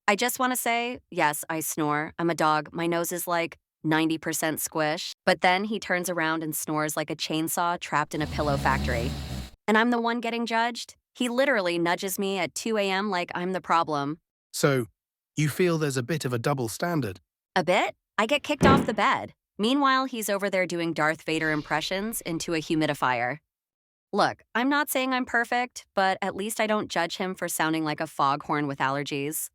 I just want to say, yes, I snore. I'm a dog. My nose is like 90% squish. But then he turns around and snores like a chainsaw trapped in a pillow factory. And I'm the one getting judged? He literally nudges me at 2 a.m. like I'm the problem. So, you feel there's a bit of a double standard. A bit? I get kicked off the bed. Meanwhile, he's over there doing Darth Vader impressions into a humidifier. Look, I'm not saying I'm perfect, but at least I don't judge him for sounding like a foghorn with allergies.